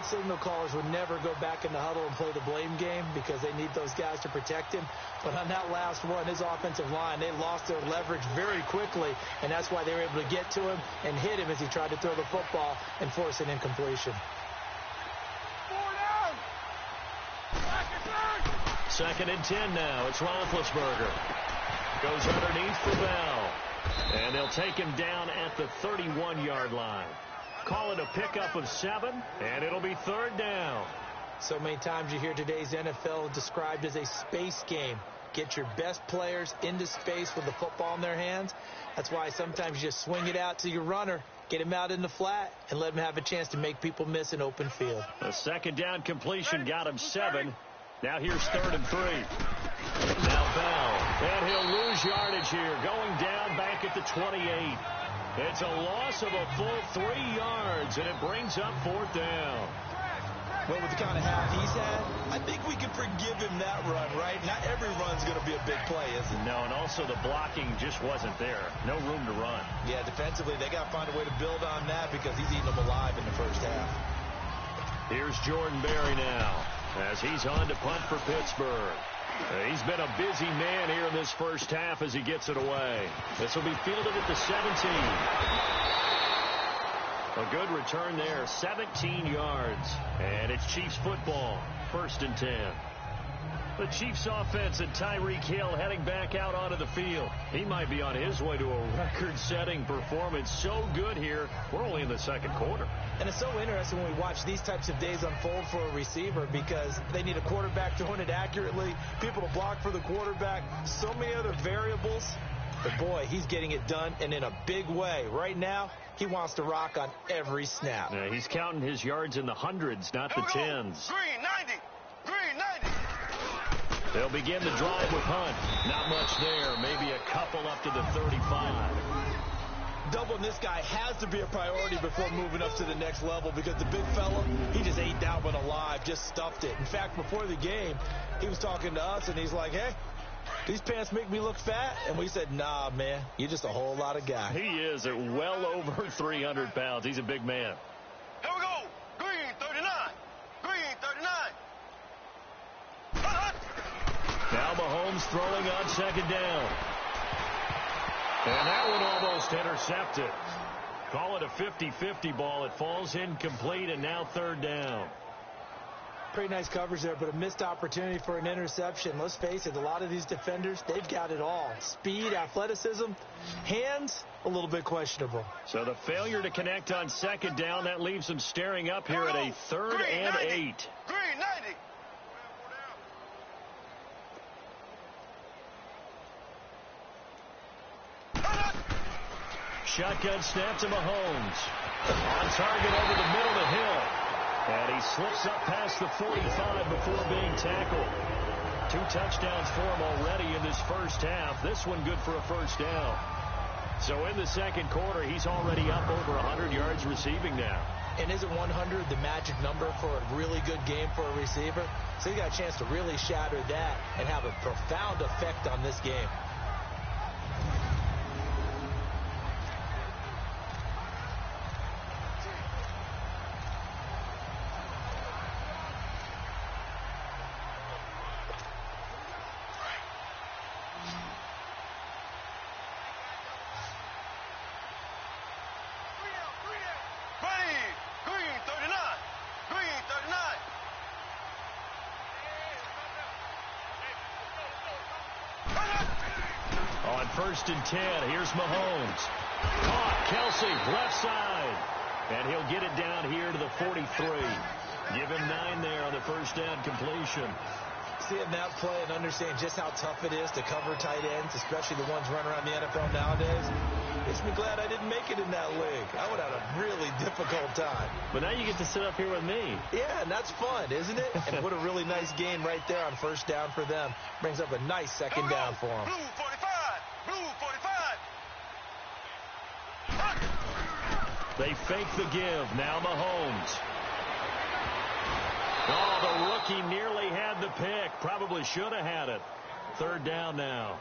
Defensive signal callers would never go back in the huddle and play the blame game because they need those guys to protect him. But on that last one, his offensive line, they lost their leverage very quickly, and that's why they were able to get to him and hit him as he tried to throw the football and force an incompletion. 2nd and 10 now. It's Roethlisberger. Goes underneath for Bell. And they'll take him down at the 31-yard line. Call it a pickup of 7, and it'll be 3rd down. So many times you hear today's NFL described as a space game. Get your best players into space with the football in their hands. That's why sometimes you just swing it out to your runner, get him out in the flat, and let him have a chance to make people miss an open field. A 2nd down completion got him 7. Now here's 3rd and 3. Now Bell, and he'll lose yardage here, going down back at the 28. It's a loss of a full 3 yards, and it brings up 4th down. Well, with the kind of half he's had, I think we can forgive him that run, right? Not every run's going to be a big play, is it? No, and also the blocking just wasn't there. No room to run. Yeah, defensively, they got to find a way to build on that because he's eating them alive in the first half. Here's Jordan Berry now as he's on to punt for Pittsburgh. He's been a busy man here in this first half as he gets it away. This will be fielded at the 17. A good return there, 17 yards. And it's Chiefs football, 1st and 10. The Chiefs offense and Tyreek Hill heading back out onto the field. He might be on his way to a record-setting performance. So good here. We're only in the 2nd quarter. And it's so interesting when we watch these types of days unfold for a receiver because they need a quarterback throwing it accurately, people to block for the quarterback, so many other variables. But, boy, he's getting it done and in a big way. Right now, he wants to rock on every snap. Yeah, he's counting his yards in the hundreds, not the tens. Green 90. Green 90. They'll begin the drive with Hunt. Not much there. Maybe a couple up to the 35. Doubling this guy has to be a priority before moving up to the next level because the big fella, he just ate that one alive, just stuffed it. In fact, before the game, he was talking to us, and he's like, hey, these pants make me look fat. And we said, nah, man, you're just a whole lot of guy. He is at well over 300 pounds. He's a big man. Here we go. Green 39. Green 39. Now Mahomes throwing on 2nd down. And that one almost intercepted. Call it a 50-50 ball. It falls incomplete, and now 3rd down. Pretty nice coverage there, but a missed opportunity for an interception. Let's face it, a lot of these defenders, they've got it all. Speed, athleticism, hands, a little bit questionable. So the failure to connect on 2nd down, that leaves them staring up here at a 3rd and 8. Green 90. Shotgun snap to Mahomes. On target over the middle to Hill. And he slips up past the 45 before being tackled. 2 touchdowns for him already in this first half. This one good for a 1st down. So in the 2nd quarter, he's already up over 100 yards receiving now. And isn't 100 the magic number for a really good game for a receiver? So you got a chance to really shatter that and have a profound effect on this game. On 1st and 10, here's Mahomes. Caught, Kelsey, left side. And he'll get it down here to the 43. Give him 9 there on the 1st down completion. Seeing that play and understanding just how tough it is to cover tight ends, especially the ones running around the NFL nowadays, makes me glad I didn't make it in that league. I would have had a really difficult time. But now you get to sit up here with me. Yeah, and that's fun, isn't it? And what a really nice game right there on 1st down for them. Brings up a nice 2nd down for them. Blue 45. Blue 45. They fake the give. Now Mahomes. Oh, the rookie nearly had the pick. Probably should have had it. 3rd down now.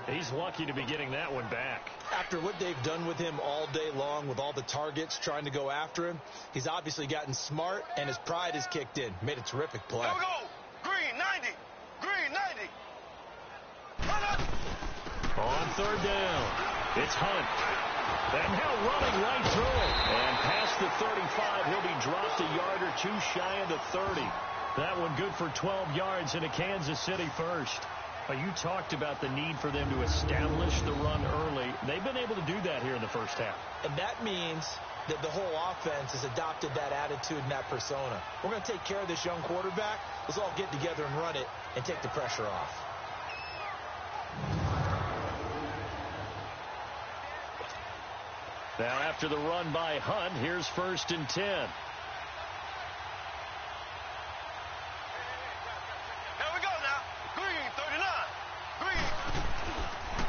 He's lucky to be getting that one back. After what they've done with him all day long with all the targets trying to go after him, he's obviously gotten smart and his pride has kicked in. Made a terrific play. Here we go. Green 90. Green 90. On third down, it's Hunt. And now running right through it. And past the 35, he'll be dropped a yard or two shy of the 30. That one good for 12 yards in a Kansas City first. You talked about the need for them to establish the run early. They've been able to do that here in the first half. And that means that the whole offense has adopted that attitude and that persona. We're going to take care of this young quarterback. Let's all get together and run it and take the pressure off. Now after the run by Hunt, here's 1st and 10.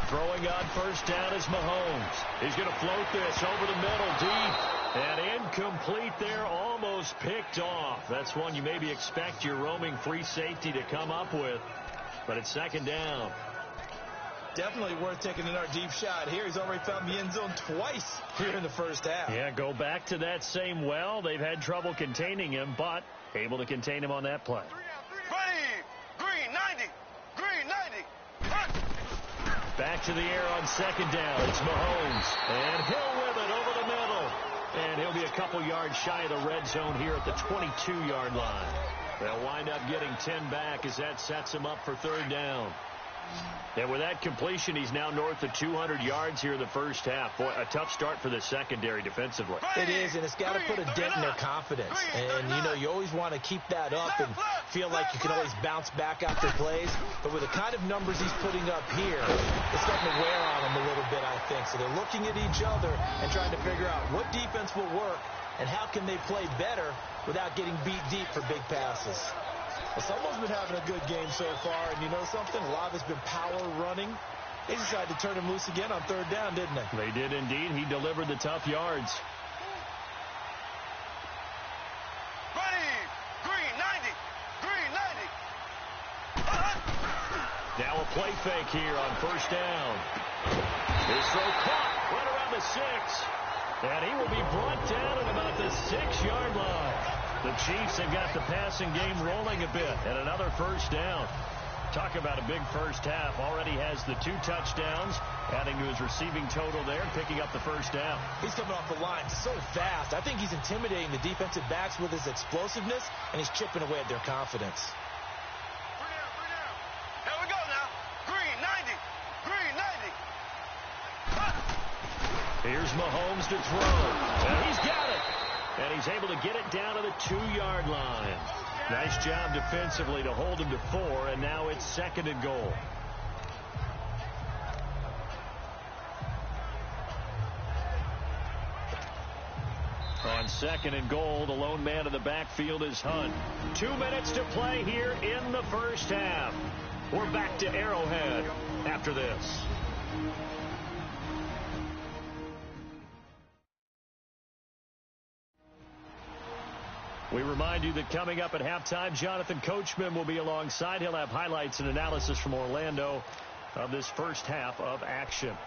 Throwing on first down is Mahomes. He's going to float this over the middle, deep, and incomplete there, almost picked off. That's one you maybe expect your roaming free safety to come up with, but it's 2nd down. Definitely worth taking another deep shot here. He's already found the end zone twice here in the first half. Yeah, go back to that same well. They've had trouble containing him, but able to contain him on that play. Green 90. Green 90. Back to the air on 2nd down. It's Mahomes. And Hill with it over the middle. And he'll be a couple yards shy of the red zone here at the 22-yard line. They'll wind up getting 10 back as that sets him up for 3rd down. And with that completion, he's now north of 200 yards here in the first half. Boy, a tough start for the secondary defensively. It is, and it's got to put a dent in their confidence. And, you know, you always want to keep that up and feel like you can always bounce back after plays. But with the kind of numbers he's putting up here, it's starting to wear on them a little bit, I think. So they're looking at each other and trying to figure out what defense will work and how can they play better without getting beat deep for big passes. Well, someone's been having a good game so far, and you know something? A lot of it's been power running. They decided to turn him loose again on 3rd down, didn't they? They did indeed. He delivered the tough yards. Green 90. Green 90. Now a play fake here on 1st down. His throw caught right around the 6. And he will be brought down at about the 6-yard line. The Chiefs have got the passing game rolling a bit, and another 1st down. Talk about a big first half. Already has the 2 touchdowns, adding to his receiving total there, picking up the 1st down. He's coming off the line so fast. I think he's intimidating the defensive backs with his explosiveness, and he's chipping away at their confidence. Here we go now. Green 90. Green 90. Here's Mahomes to throw, and he's got it. And he's able to get it down to the 2-yard line. Nice job defensively to hold him to 4, and now it's 2nd and goal. On 2nd and goal, the lone man in the backfield is Hunt. 2 minutes to play here in the first half. We're back to Arrowhead after this. We remind you that coming up at halftime, Jonathan Coachman will be alongside. He'll have highlights and analysis from Orlando of this first half of action.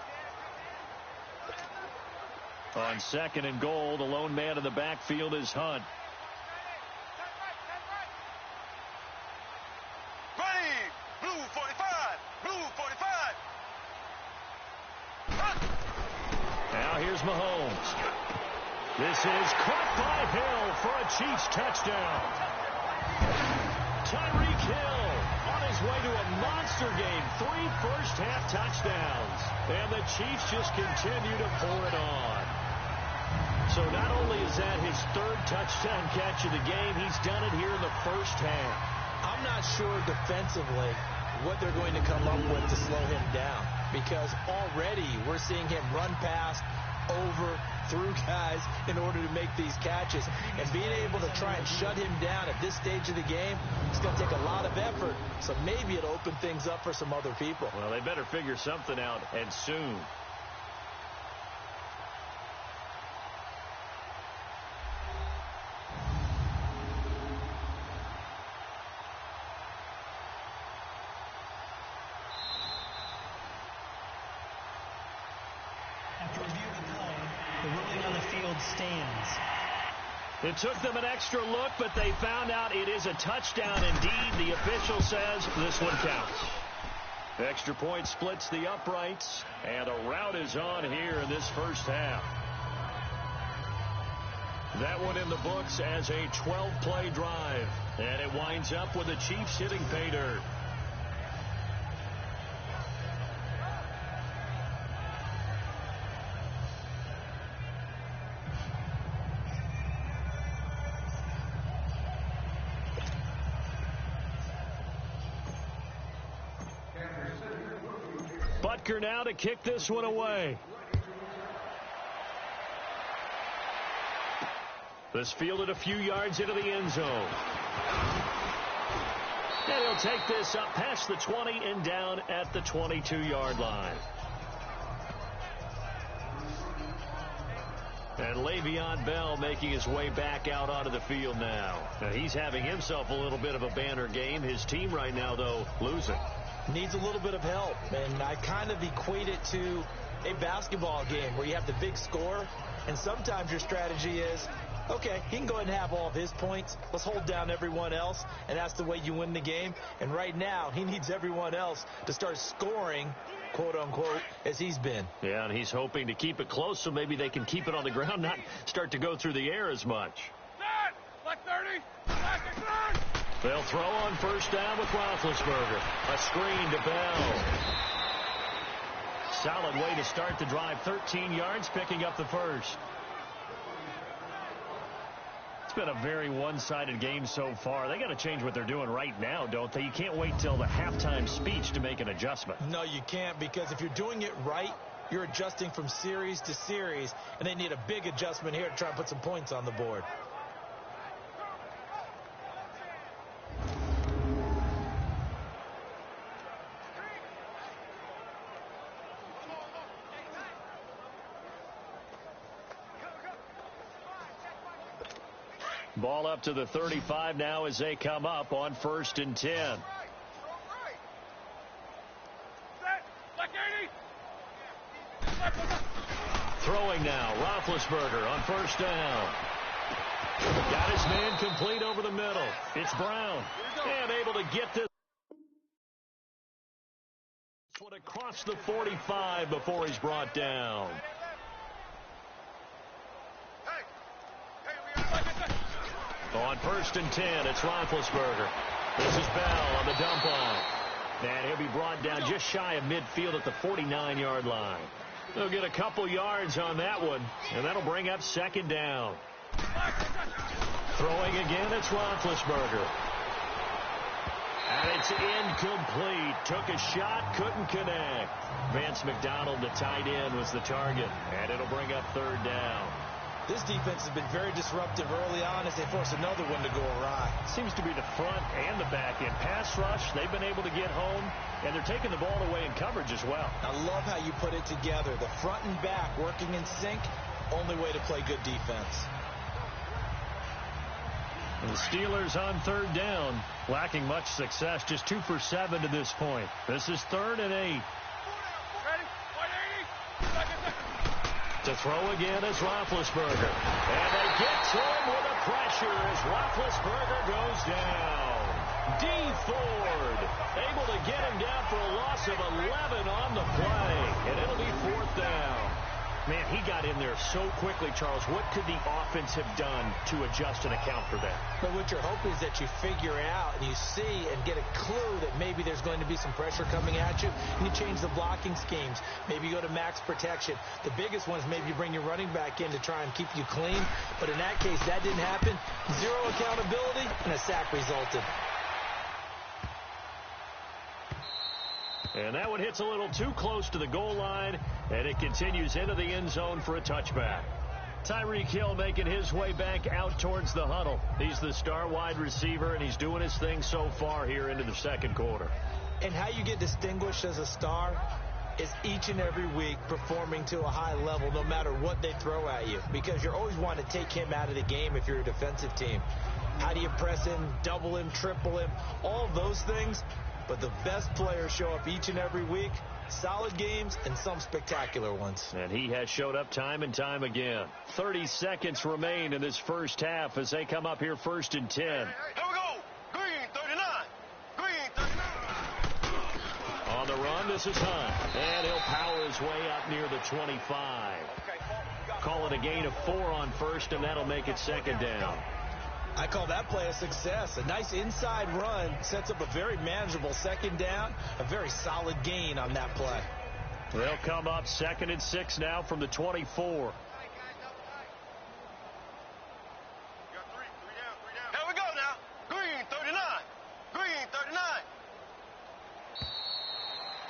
On 2nd and goal, the lone man in the backfield is Hunt. Ready. Blue 45. Blue 45. Now here's Mahomes. This is caught by Hill for a Chiefs touchdown. Tyreek Hill on his way to a monster game. 3 first-half touchdowns. And the Chiefs just continue to pour it on. So not only is that his 3rd touchdown catch of the game, he's done it here in the first half. I'm not sure defensively what they're going to come up with to slow him down, because already we're seeing him run past, over, through guys in order to make these catches. And being able to try and shut him down at this stage of the game, it's going to take a lot of effort. So maybe it'll open things up for some other people. Well, they better figure something out, and soon. field stands. It took them an extra look, but they found out it is a touchdown indeed. The official says this one counts. Extra point splits the uprights, and a rout is on here in this first half. That one in the books as a 12-play drive, and it winds up with the Chiefs hitting pay dirt. Butker now to kick this one away. This fielded a few yards into the end zone. And he'll take this up past the 20 and down at the 22-yard line. And Le'Veon Bell making his way back out onto the field now. Now he's having himself a little bit of a banner game. His team right now, though, losing. Needs a little bit of help, and I kind of equate it to a basketball game where you have the big score, and sometimes your strategy is, okay, he can go ahead and have all of his points. Let's hold down everyone else, and that's the way you win the game. And right now, he needs everyone else to start scoring, quote-unquote, as he's been. Yeah, and he's hoping to keep it close so maybe they can keep it on the ground, not start to go through the air as much. Like 30. Like They'll throw on first down with Roethlisberger. A screen to Bell. Solid way to start the drive. 13 yards, picking up the first. It's been a very one-sided game so far. They got to change what they're doing right now, don't they? You can't wait till the halftime speech to make an adjustment. No, you can't, because if you're doing it right, you're adjusting from series to series, and they need a big adjustment here to try and put some points on the board. Ball up to the 35 now as they come up on 1st and 10. Throwing now, Roethlisberger on first down. Got his man complete over the middle. It's Brown. And able to get this one across the 45 before he's brought down. On 1st and 10, it's Roethlisberger. This is Bell on the dump off. And he'll be brought down just shy of midfield at the 49-yard line. They'll get a couple yards on that one, and that'll bring up 2nd down. Throwing again, it's Roethlisberger. And it's incomplete. Took a shot, couldn't connect. Vance McDonald, the tight end, was the target, and it'll bring up 3rd down. This defense has been very disruptive early on as they force another one to go awry. Seems to be the front and the back end. Pass rush, they've been able to get home, and they're taking the ball away in coverage as well. I love how you put it together. The front and back working in sync, only way to play good defense. And the Steelers on 3rd down, lacking much success, just 2 for 7 to this point. This is 3rd and 8. To throw again is Roethlisberger. And they get to him with the pressure as Roethlisberger goes down. D. Ford able to get him down for a loss of 11 on the play. And it'll be 4th down. Man, he got in there so quickly, Charles. What could the offense have done to adjust and account for that? But what you're hoping is that you figure out and you see and get a clue that maybe there's going to be some pressure coming at you, and you change the blocking schemes. Maybe you go to max protection. The biggest one is maybe you bring your running back in to try and keep you clean. But in that case, that didn't happen. Zero accountability, and a sack resulted. And that one hits a little too close to the goal line, and it continues into the end zone for a touchback. Tyreek Hill making his way back out towards the huddle. He's the star wide receiver, and he's doing his thing so far here into the 2nd quarter. And how you get distinguished as a star is each and every week performing to a high level no matter what they throw at you, because you're always wanting to take him out of the game if you're a defensive team. How do you press him, double him, triple him, all those things? But the best players show up each and every week Solid games and some spectacular ones. And he has showed up time and time again. 30 seconds remain in this first half as they come up here 1st and 10. Here we go. Green 39. Green 39. On the run, this is Hunt. And he'll power his way up near the 25. Call it a gain of 4 on first, and that'll make it 2nd down. I call that play a success. A nice inside run sets up a very manageable 2nd down. A very solid gain on that play. They'll come up 2nd and 6 now from the 24. Here we go now. Green 39. Green 39.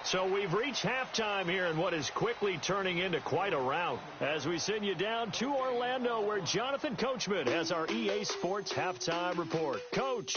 So we've reached halftime here in what is quickly turning into quite a rout as we send you down to Orlando where Jonathan Coachman has our EA Sports Halftime Report. Coach.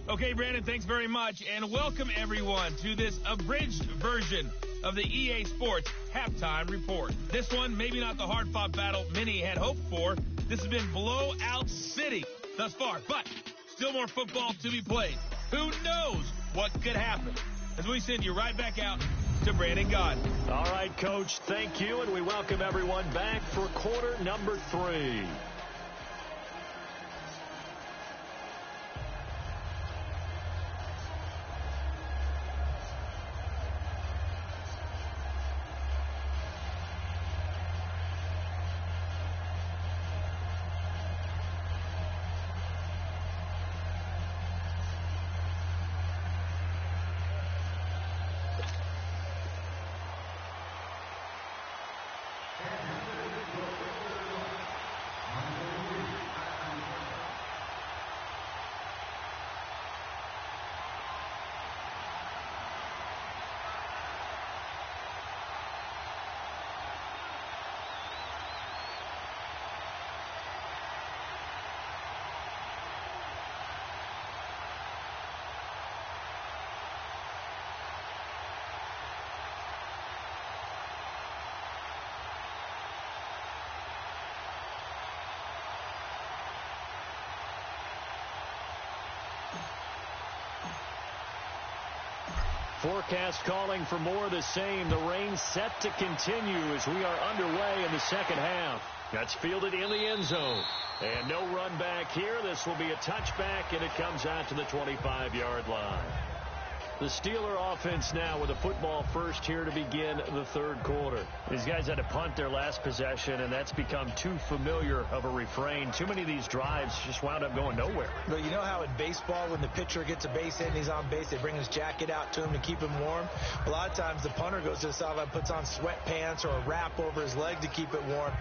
Okay, Brandon, thanks very much, and welcome everyone to this abridged version of the EA Sports Halftime Report. This one, maybe not the hard-fought battle many had hoped for. This has been blowout city thus far, but still more football to be played. Who knows what could happen? As we send you right back out to Brandon Gaudin. All right, Coach, thank you, and we welcome everyone back for quarter number 3. Forecast calling for more of the same. The rain set to continue as we are underway in the 2nd half. That's fielded in the end zone. And no run back here. This will be a touchback, and it comes out to the 25-yard line. The Steeler offense now with a football first here to begin the 3rd quarter. These guys had to punt their last possession, and that's become too familiar of a refrain. Too many of these drives just wound up going nowhere. Well, you know how in baseball when the pitcher gets a base hit and he's on base, they bring his jacket out to him to keep him warm? A lot of times the punter goes to the sideline, puts on sweatpants or a wrap over his leg to keep it warm.